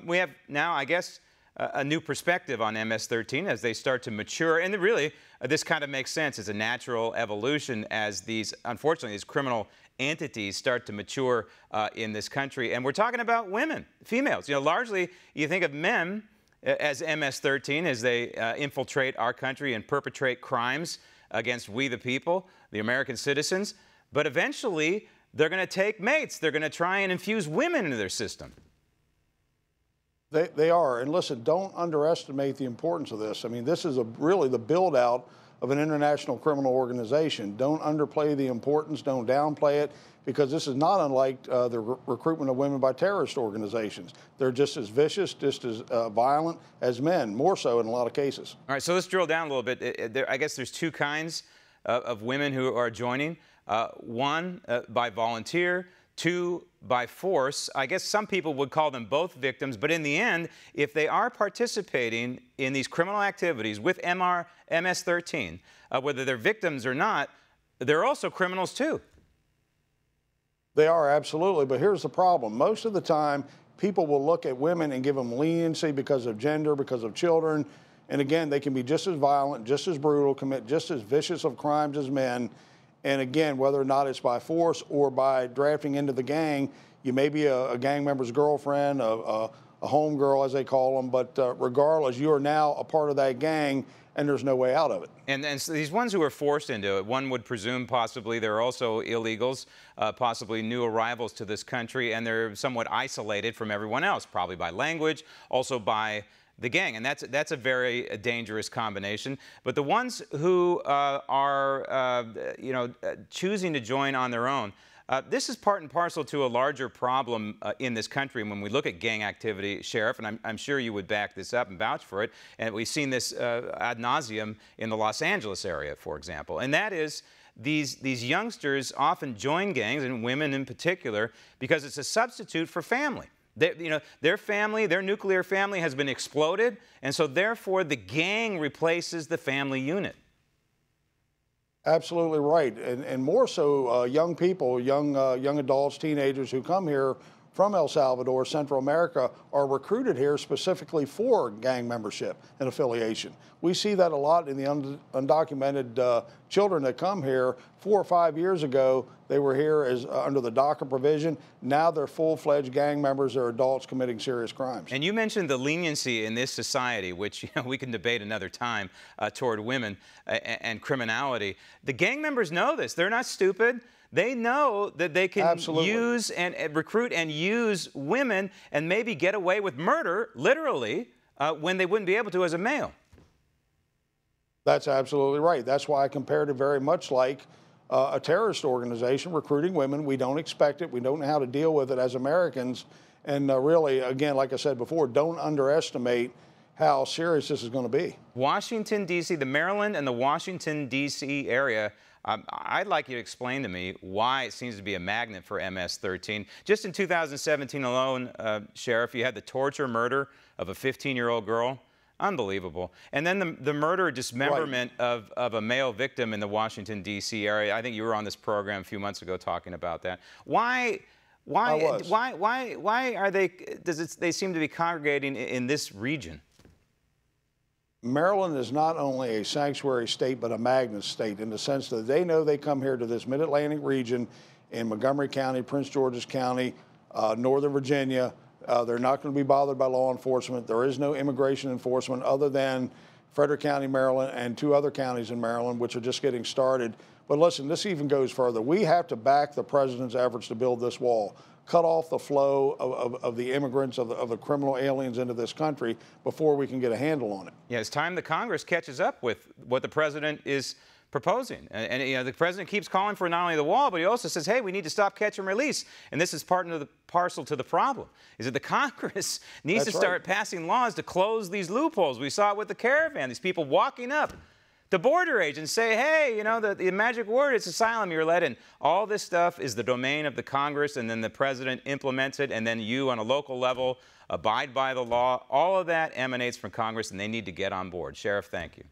We have now, I guess, a new perspective on MS-13 as they start to mature. And really, this kind of makes sense. It's a natural evolution as these, unfortunately, these criminal entities start to mature in this country. And we're talking about women, females. You know, largely, you think of men as MS-13 as they infiltrate our country and perpetrate crimes against we the people, the American citizens. But eventually, they're going to take mates. They're going to try and infuse women into their system. They are. And listen, don't underestimate the importance of this. I mean, this is really the build out of an international criminal organization. Don't underplay the importance. Don't downplay it, because this is not unlike the recruitment of women by terrorist organizations. They're just as vicious, just as violent as men, more so in a lot of cases. All right, so let's drill down a little bit. I guess there's two kinds of women who are joining. One, by volunteer. Two, by force. I guess some people would call them both victims, but in the end, if they are participating in these criminal activities with MS-13, whether they're victims or not, they're also criminals too. They are, absolutely, but here's the problem. Most of the time, people will look at women and give them leniency because of gender, because of children, and again, they can be just as violent, just as brutal, commit just as vicious of crimes as men. And again, whether or not it's by force or by drafting into the gang, you may be a gang member's girlfriend, a home girl, as they call them, but regardless, you are now a part of that gang, and there's no way out of it. And so these ones who are forced into it, one would presume possibly they're also illegals, possibly new arrivals to this country, and they're somewhat isolated from everyone else, probably by language, also by the gang, and that's a very dangerous combination. But the ones who are choosing to join on their own, this is part and parcel to a larger problem in this country. And when we look at gang activity, Sheriff, and I'm sure you would back this up and vouch for it, and we've seen this ad nauseum in the Los Angeles area, for example, and that is these youngsters often join gangs, and women in particular, because it's a substitute for family. Their family, their nuclear family has been exploded, and so therefore the gang replaces the family unit. Absolutely right, and more so young people, young adults, teenagers who come here from El Salvador, Central America, are recruited here specifically for gang membership and affiliation. We see that a lot in the undocumented children that come here. 4 or 5 years ago, they were here as under the DACA provision. Now they're full-fledged gang members. They're adults committing serious crimes. And you mentioned the leniency in this society, which we can debate another time, toward women and criminality. The gang members know this. They're not stupid. They know that they can use and recruit and use women and maybe get away with murder, literally, when they wouldn't be able to as a male. That's absolutely right. That's why I compared it very much like a terrorist organization recruiting women. We don't expect it. We don't know how to deal with it as Americans. And really, again, like I said before, don't underestimate how serious this is going to be. Washington, D.C., the Maryland and the Washington, D.C. area, I'd like you to explain to me why it seems to be a magnet for MS-13. Just in 2017 alone, Sheriff, you had the torture murder of a 15-year-old girl. Unbelievable. And then the murder, dismemberment of a male victim in the Washington, D.C. area. I think you were on this program a few months ago talking about that. Why are they seem to be congregating in this region? Maryland is not only a sanctuary state, but a magnet state in the sense that they know they come here to this mid-Atlantic region in Montgomery County, Prince George's County, Northern Virginia. They're not going to be bothered by law enforcement. There is no immigration enforcement other than Frederick County, Maryland, and 2 other counties in Maryland, which are just getting started. But listen, this even goes further. We have to back the president's efforts to build this wall, cut off the flow of the immigrants, of the criminal aliens into this country before we can get a handle on it. Yeah, it's time the Congress catches up with what the president is proposing. And you know, the president keeps calling for not only the wall, but he also says, hey, we need to stop, catch, and release. And this is part of the parcel to the problem, is that the Congress needs to start passing laws to close these loopholes. We saw it with the caravan, these people walking up to border agents say, hey, you know, the magic word, it's asylum, you're let in. All this stuff is the domain of the Congress, and then the president implements it, and then you on a local level abide by the law. All of that emanates from Congress, and they need to get on board. Sheriff, thank you.